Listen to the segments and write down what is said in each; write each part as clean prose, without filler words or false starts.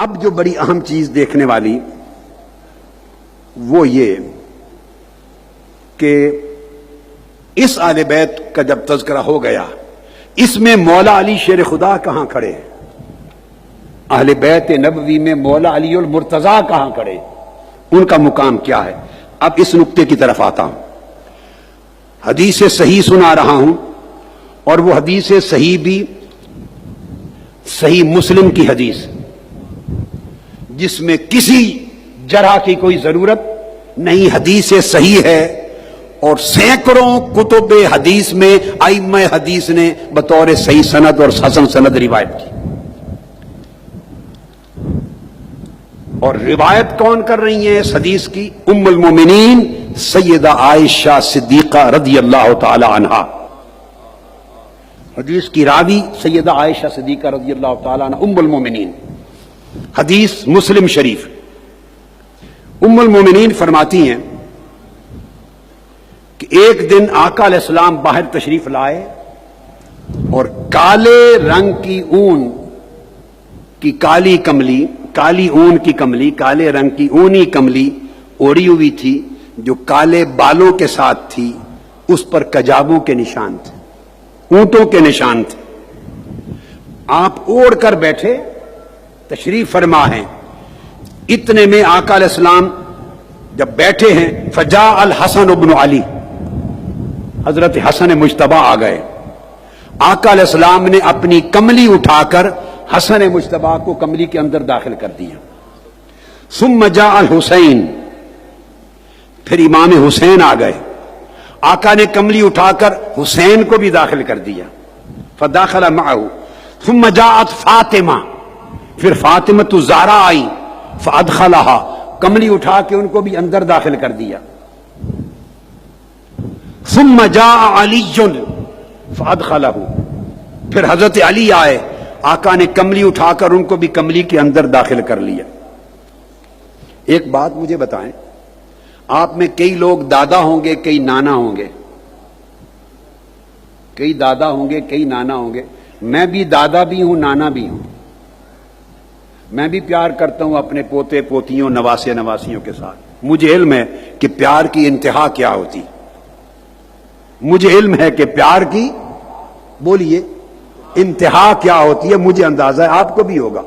اب جو بڑی اہم چیز دیکھنے والی وہ یہ کہ اس اہل بیت کا جب تذکرہ ہو گیا، اس میں مولا علی شیر خدا کہاں کھڑے ہیں؟ اہل بیت نبوی میں مولا علی المرتضیٰ کہاں کھڑے ہیں؟ ان کا مقام کیا ہے؟ اب اس نقطے کی طرف آتا ہوں۔ حدیث صحیح سنا رہا ہوں، اور وہ حدیث صحیح بھی صحیح مسلم کی حدیث، جس میں کسی جرح کی کوئی ضرورت نہیں، حدیث صحیح ہے، اور سینکڑوں کتب حدیث میں ائمہ حدیث نے بطور صحیح سند اور حسن سند روایت کی۔ اور روایت کون کر رہی ہیں اس حدیث کی؟ ام المومنین سیدہ عائشہ صدیقہ رضی اللہ تعالی عنہا۔ حدیث کی راوی سیدہ عائشہ صدیقہ رضی اللہ تعالی عنہ ام المومنین، حدیث مسلم شریف۔ ام المومنین فرماتی ہیں کہ ایک دن آقا علیہ السلام باہر تشریف لائے اور کالے رنگ کی اون کی کالی کملی، کالی اون کی کملی، کالے رنگ کی اونی کملی اوڑی ہوئی تھی جو کالے بالوں کے ساتھ تھی، اس پر کجابوں کے نشان تھے، اونٹوں کے نشان تھے۔ آپ اوڑھ کر بیٹھے، تشریف فرما ہیں۔ اتنے میں آقا علیہ السلام جب بیٹھے ہیں، فجاء الحسن ابن علی، حضرت حسن مجتبی آ گئے۔ آقا علیہ السلام نے اپنی کملی اٹھا کر حسن مجتبی کو کملی کے اندر داخل کر دیا۔ ثم جاء الحسین، پھر امام حسین آ گئے۔ آقا نے کملی اٹھا کر حسین کو بھی داخل کر دیا، فداخل معه۔ ثم جاءت فاطمہ، پھر فاطمہ الزہرا آئی، فادخلها، کملی اٹھا کے ان کو بھی اندر داخل کر دیا۔ ثم جاء علی فادخلہ، پھر حضرت علی آئے، آقا نے کملی اٹھا کر ان کو بھی کملی کے اندر داخل کر لیا۔ ایک بات مجھے بتائیں، آپ میں کئی لوگ دادا ہوں گے، کئی نانا ہوں گے، کئی دادا ہوں گے، کئی نانا ہوں گے۔ میں بھی دادا بھی ہوں، نانا بھی ہوں۔ میں بھی پیار کرتا ہوں اپنے پوتے پوتیوں، نواسے نواسیوں کے ساتھ۔ مجھے علم ہے کہ پیار کی انتہا کیا ہوتی، مجھے علم ہے کہ پیار کی، بولیے، انتہا کیا ہوتی ہے، مجھے اندازہ ہے آپ کو بھی ہوگا۔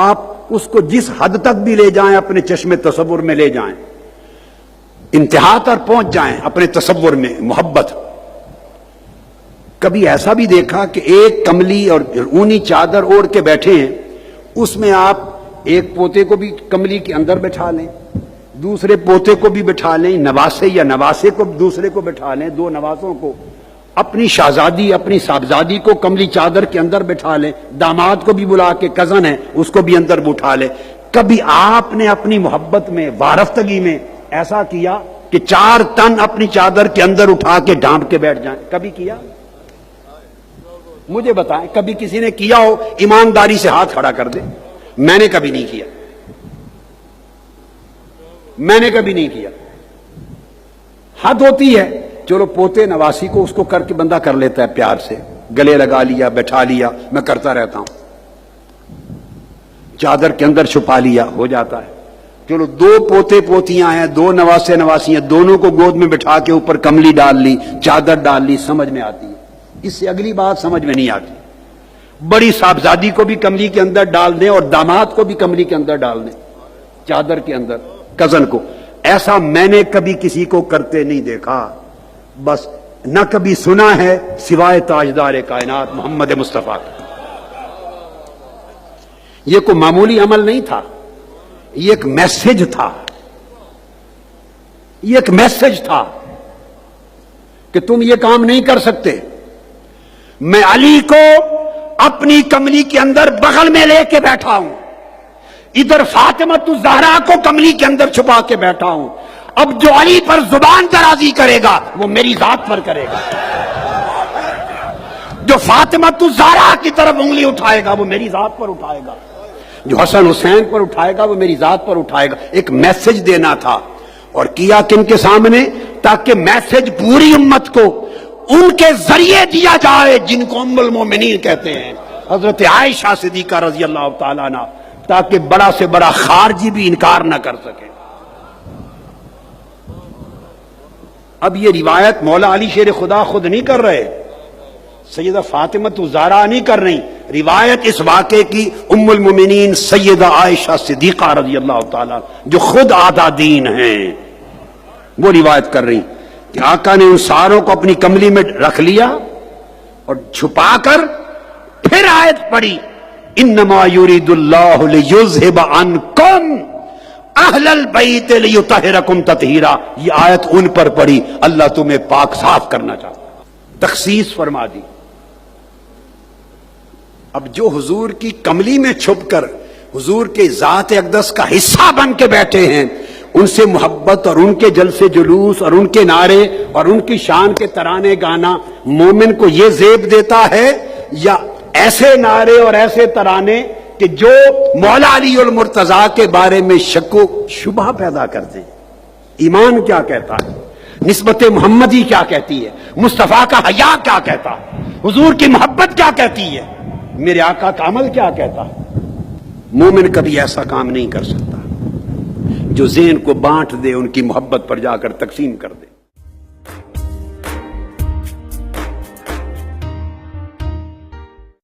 آپ اس کو جس حد تک بھی لے جائیں، اپنے چشم تصور میں لے جائیں، انتہا تک پہنچ جائیں اپنے تصور میں محبت۔ کبھی ایسا بھی دیکھا کہ ایک کملی اور اونی چادر اوڑھ کے بیٹھے ہیں، اس میں آپ ایک پوتے کو بھی کملی کے اندر بٹھا لیں، دوسرے پوتے کو بھی بٹھا لیں، نواسے یا نواسے کو دوسرے کو بٹھا لیں، دو نواسوں کو، اپنی شہزادی اپنی صاحبزادی کو کملی چادر کے اندر بٹھا لیں، داماد کو بھی بلا کے، کزن ہے اس کو بھی اندر بٹھا لیں۔ کبھی آپ نے اپنی محبت میں، وارفتگی میں ایسا کیا کہ 4 ٹن اپنی چادر کے اندر اٹھا کے ڈھانپ کے بیٹھ جائیں؟ کبھی کیا؟ مجھے بتائیں، کبھی کسی نے کیا ہو؟ ایمانداری سے ہاتھ کھڑا کر دے۔ میں نے کبھی نہیں کیا، میں نے کبھی نہیں کیا۔ حد ہوتی ہے، چلو پوتے نواسی کو اس کو کر کے بندہ کر لیتا ہے، پیار سے گلے لگا لیا، بٹھا لیا، میں کرتا رہتا ہوں، چادر کے اندر چھپا لیا، ہو جاتا ہے۔ چلو 2 پوتے پوتیاں ہیں، 2 نواسے نواسیاں، دونوں کو گود میں بٹھا کے اوپر کملی ڈال لی، چادر ڈال لی، سمجھ میں آتی ہے۔ اس سے اگلی بات سمجھ میں نہیں آتی، بڑی صاحبزادی کو بھی کملی کے اندر ڈال دیں اور داماد کو بھی کملی کے اندر ڈال دیں، چادر کے اندر، کزن کو۔ ایسا میں نے کبھی کسی کو کرتے نہیں دیکھا، بس نہ کبھی سنا ہے سوائے تاجدار کائنات محمد مصطفیٰ کا۔ یہ کوئی معمولی عمل نہیں تھا، یہ ایک میسج تھا، یہ ایک میسج تھا کہ تم یہ کام نہیں کر سکتے۔ میں علی کو اپنی کملی کے اندر بغل میں لے کے بیٹھا ہوں، ادھر فاطمہ الزہرا کو کملی کے اندر چھپا کے بیٹھا ہوں۔ اب جو علی پر زبان درازی کرے گا وہ میری ذات پر کرے گا، جو فاطمہ الزہرا کی طرف انگلی اٹھائے گا وہ میری ذات پر اٹھائے گا، جو حسن حسین پر اٹھائے گا وہ میری ذات پر اٹھائے گا۔ ایک میسج دینا تھا، اور کیا کن کے سامنے؟ تاکہ میسج پوری امت کو ان کے ذریعے دیا جائے جن کو ام المومنین کہتے ہیں، حضرت عائشہ صدیقہ رضی اللہ تعالیٰ عنہ۔ تاکہ بڑا سے بڑا خارجی بھی انکار نہ کر سکے۔ اب یہ روایت مولا علی شیر خدا خود نہیں کر رہے، سیدہ فاطمہ الزہرا نہیں کر رہی، روایت اس واقعے کی ام المومنین سیدہ عائشہ صدیقہ رضی اللہ تعالی جو خود آدھا دین ہیں وہ روایت کر رہی کہ آقا نے ان ساروں کو اپنی کملی میں رکھ لیا اور چھپا کر پھر آیت پڑھی، انما یرید اللہ لیذھب عنکم اہل البیت لیطہرکم تطہیرا۔ یہ آیت ان پر پڑھی، اللہ تمہیں پاک صاف کرنا چاہتا ہے، تخصیص فرما دی۔ اب جو حضور کی کملی میں چھپ کر حضور کے ذات اقدس کا حصہ بن کے بیٹھے ہیں، ان سے محبت اور ان کے جلسے جلوس اور ان کے نعرے اور ان کی شان کے ترانے گانا مومن کو یہ زیب دیتا ہے، یا ایسے نعرے اور ایسے ترانے کہ جو مولا علی المرتضیٰ کے بارے میں شک و شبہ پیدا کر دیں؟ ایمان کیا کہتا ہے، نسبت محمدی کیا کہتی ہے، مصطفیٰ کا حیا کیا کہتا ہے، حضور کی محبت کیا کہتی ہے، میرے آقا کا عمل کیا کہتا ہے؟ مومن کبھی ایسا کام نہیں کر سکتا جو ذہن کو بانٹ دے، ان کی محبت پر جا کر تقسیم کر دے۔